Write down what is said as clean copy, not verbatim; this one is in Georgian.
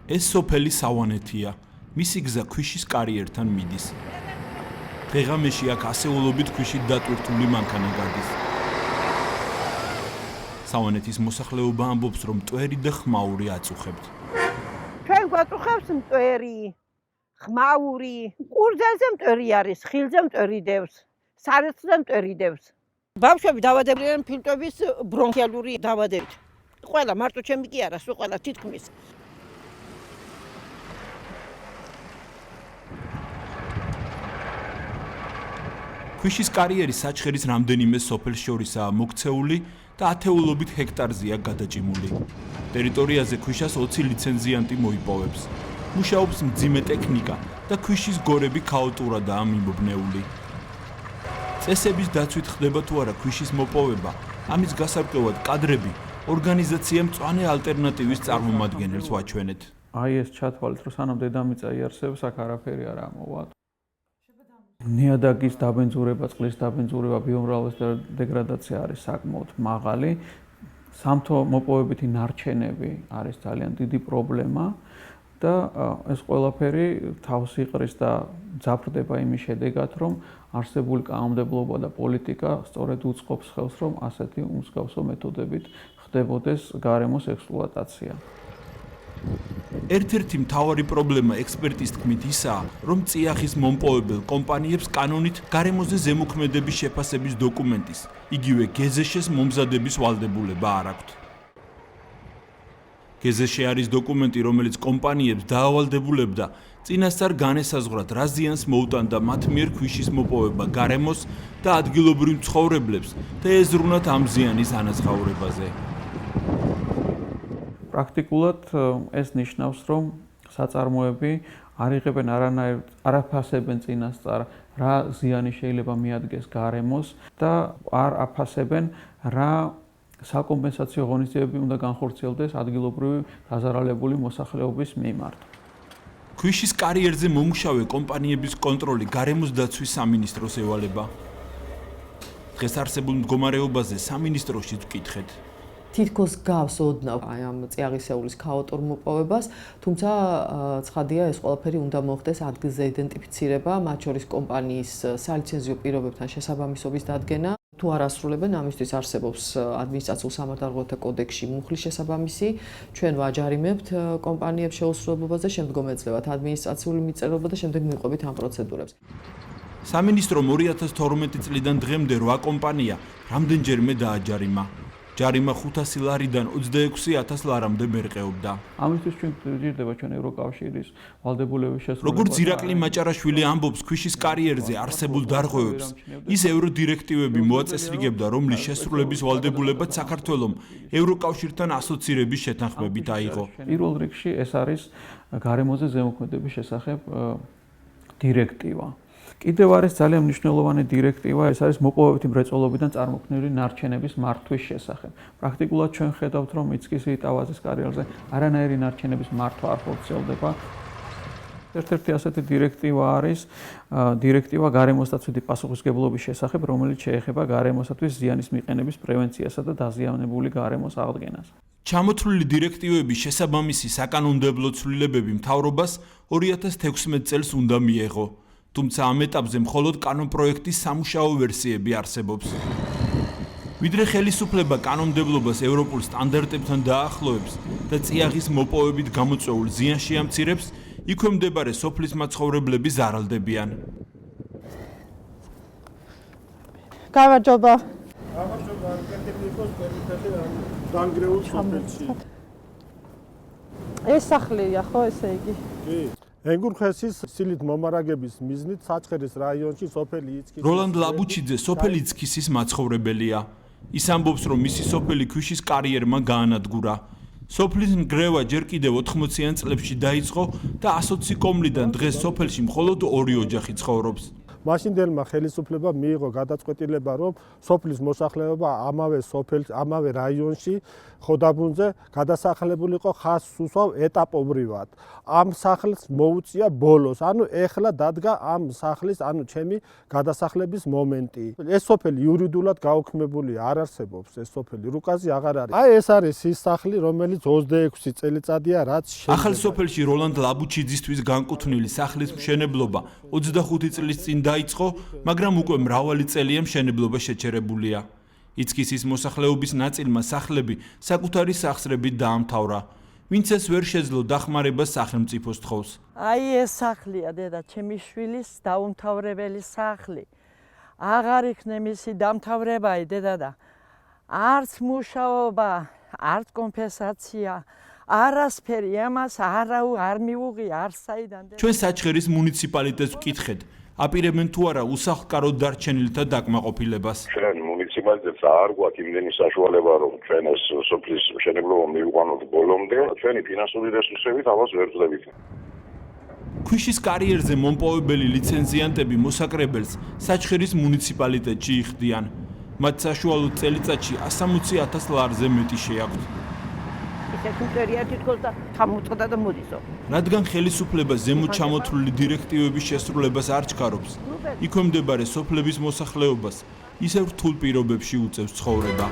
ეს სოფელი სავანეთია. მისი გზა ქვიშის კარიერთან მიდის. დღეღამეში აქ ასეულობით ქვიშით დატვირთული მანქანა გადის. სავანეთის მოსახლეობა ამბობს, რომ მტვერი და ხმაური აწუხებთ. ჩვენ გვაწუხებს მტვერი, ხმაური, კურძელზე მტვერი არის, ხილზე მტვერი დევს, სარეცხზე მტვერი დევს. ბავშვები დავადებულნი არიან ფილტვების ბრონქიალური დავადებით. ყველა მარტო ჩემი კი არა, სულ ყველა თითქმის. ქვიშის კარიერი საჩხერის რამდენიმე სოფელს შორისაა მოქცეული და ათეულობით ჰექტარზეა გადაჭიმული. ტერიტორიაზე ქვიშას 20 ლიცენზიანტი მოიპოვებს. მუშაობს მძიმე ტექნიკა და ქვიშის გორები ქაოტურადაა მიმობნეული. წესების დაცვით ხდება თუ არა ქვიშის მოპოვება, ამის გასარკვევად კადრები ორგანიზაცია მწვანე ალტერნატივის წარმომადგენელს ვაჩვენეთ. აი ეს ჩათვალეთ, რომ სანამ დედამიწა იარსებს, აქ არაფერი არ ამოვა. ნიადაგის დაბინძურება, წყლის დაბინძურება, ბიომრავალობის დეგრადაცია არის საკმაოდ მაღალი. სამთო მოპოვებითი ნარჩენები არის ძალიან დიდი პრობლემა და ეს ყველაფერი თავს იყრის და ძაფრდება იმის შედეგად, რომ არსებული კანონმდებლობა და პოლიტიკა სწორედ უწყობს ხელს, რომ ასეთი უმსგავსო მეთოდებით ხდებოდეს გარემოს ექსპლუატაცია. ერთ-ერთი მთავარი პრობლემა ექსპერტის თქმით ისაა, რომ წიაღის მომპოვებელ კომპანიებს კანონით გარემოზე ზემოქმედების შეფასების დოკუმენტის, იგივე გეზეშეს მომზადების ვალდებულება არ აქვთ. გეზეშე არის დოკუმენტი, რომელიც კომპანიებს დაავალდებულებდა წინასწარ განესაზღვრათ, რა ზიანს მოუტანდა მათ მიერ ქვიშის მოპოვება გარემოს და ადგილობრივ მცხოვრებლებს და ეზრუნათ ამ ზიანის ანაზღაურებაზე. პრაქტიკულად ეს ნიშნავს, რომ საწარმოები არ იღებენ არ აფასებენ წინასწარ, რა ზიანი შეიძლება მიადგეს გარემოს და არ აფასებენ, რა საკომპენსაციო ღონისძიებები უნდა განხორციელდეს ადგილობრივი დაზარალებული მოსახლეობის მიმართ. ქვიშის კარიერზე მომუშავე კომპანიების კონტროლი გარემოს დაცვის სამინისტროს ევალება. დღეს არსებულ მდგომარეობაზე სამინისტროშიც ვკითხეთ. თითქოს გავს ოდნავ აი ამ წიაღისეულის ქაოტურ მოპოვებას, თუმცა ცხადია ეს ყველაფერი უნდა მოხდეს ადგილზე იდენტიფიცირება, მათ შორის კომპანიის სალიცენზიო პირობებთან შესაბამისობის დადგენა. თუ არ ასრულებენ, ამისთვის არსებობს ადმინისტრაციულ სამართალდამცავთა კოდექსში მუხლის შესაბამისი, ჩვენ ვაჯარიმებთ კომპანიებს შეუსრულებლობას და შემდგომ ეძლევათ ადმინისტრაციული მიწევრობა და შემდეგ მივყვებით ამ პროცედურებს. სამინისტრომ 2012 წლიდან დღემდე 8 კომპანია რამდენჯერმე დააჯარიმა. ჯარიმა 500 ლარიდან 26,000 ლარამდე მერყეობდა. ამისთვის ჩვენ გვჭირდება ჩვენ ევროკავშირის ვალდებულების შესრულება. როგორც ირაკლი მაჭარაშვილი ამბობს ქვიშის კარიერზე არსებულ დარღვევებს, ის ევროდირექტივები მოაწესრიგებდა, რომლის შესრულების ვალდებულებაც საქართველომ ევროკავშირთან ასოცირების შეთანხმებით აიღო. პირველ რიგში ეს არის გარემოზე ზემოქმედების შესახებ დირექტივა. კიდევ არის ძალიან მნიშვნელოვანი დირექტივა, ეს არის მოპოვებითი მრეწველობიდან წარმოქმნილი ნარჩენების მართვის შესახებ. პრაქტიკულად ჩვენ ხედავთ, რომ მიცკის იტავაზის კარიერზე არანაირი ნარჩენების მართვა არ ხორციელდება. ერთ-ერთი ასეთი დირექტივა არის დირექტივა გარემოსდაცვითი პასუხისმგებლობის შესახებ, რომელიც შეეხება გარემოსათვის ზიანის მიყენების პრევენციასა და დაზიანებული გარემოს აღდგენას. ჩამოთვლილი დირექტივების შესაბამისი საკანონმდებლო ცვლილებები მთავრობას 2016 წელს უნდა მიეღო. თუმცა ამ ეტაპზე მხოლოდ კანონპროექტის სამუშაო ვერსიები არსებობს. ვიდრე ხელისუფლება კანონმდებლობას ევროპულ სტანდარტებთან დაახლოებს და წიაღის მოპოვებით გამოწვეულ ზიანს შეამცირებს, იქვე მდებარე სოფლის მაცხოვრებლები ზარალდებიან. გამარჯობა. გამარჯობა, კეთილიყოს პერიფერია დანგრეულ სოფელში. ეს სახლია ხო, ესე იგი? კი. ენგურხესის სილით მომარაგების მიზნით საჩხერის რაიონში სოფელი იცქის. როლანდ ლაბუჩიძე სოფელი იცქისის მაცხოვრებელია. ის ამბობს, რომ მისი სოფელი ქვიშის კარიერმა გაანადგურა. სოფლის ნგრევა ჯერ კიდევ 80-იან წლებში დაიწყო და 120 კომლიდან დღეს სოფელში მხოლოდ 2 ოჯახი ცხოვრობს. მაშინდელმა ხელისუფლებამ მიიღო გადაწყვეტილება, რომ სოფლის მოსახლეობა ამავე რაიონში ხოდაბუნზე გადასახლებულიყო ხაზს უსვავ ეტაპობრივად. ამ სახლს მოუწია ბოლოს, ანუ ეხლა დადგა ამ სახლის, ანუ ჩემი გადასახლების მომენტი. ეს სოფელი იურიდულად გაუქმებული არ არსებობს, ეს სოფელი რუკაზე აღარ არის. აი ეს არის ის სახლი, რომელიც 26 წელიწადია, რაც ახალ სოფელში როლანდ ლაბუჩიძისთვის განკუთვნილი სახლის მშენებლობა 25 წლის წინ დაიწყო, მაგრამ უკვე მრავალი წელია მშენებლობა შეჩერებულია. იცქისის მოსახლეობის ნაწილმა სახლები საკუთარი სახსრებით დაამთავრა. ვინც ეს ვერ შეძლო დახმარებას სახელმწიფოს თხოვს. აი ეს სახლია დედა, ჩემი შვილის დაუმთავრებელი სახლი. აღარ იქნე მისი დამთავრება, დედა და არც მუშაობა, არც კომპენსაცია, არასფერი ამას არ მივუღი არ საიდან. ჩვენ საჩხერის მუნიციპალიტეტს ვკითხეთ, აპირებენ თუ არა უსახლკაროდ დარჩენილთა დაკმაყოფილებას. ჩვენ მუნიციპალიტეტს არ გვაქვს იმდენი საშუალება, რომ ჩვენ ეს სოფლის მშენებლობა მივიყვანოთ ბოლომდე. ჩვენი ფინანსური რესურსებით ამას ვერ ვძლებთ. ქვიშის კარიერზე მომპოვებელი ლიცენზიანტები მოსაკრებელს საჩხერის მუნიციპალიტეტში იხდიან. მათ საშუალო წელიწადში 160,000 ლარზე მეტი შეაქვთ. ისეთი მტერია თითქოს და ჩამოწყდა და მოდისო. რადგან ხელისუფლება ზემოთ ჩამოთვლილი დირექტივების შესრულებას არ ჩქარობს, იქვე მდებარე სოფლების მოსახლეობას ისევ რთულ პირობებში უწევს ცხოვრება.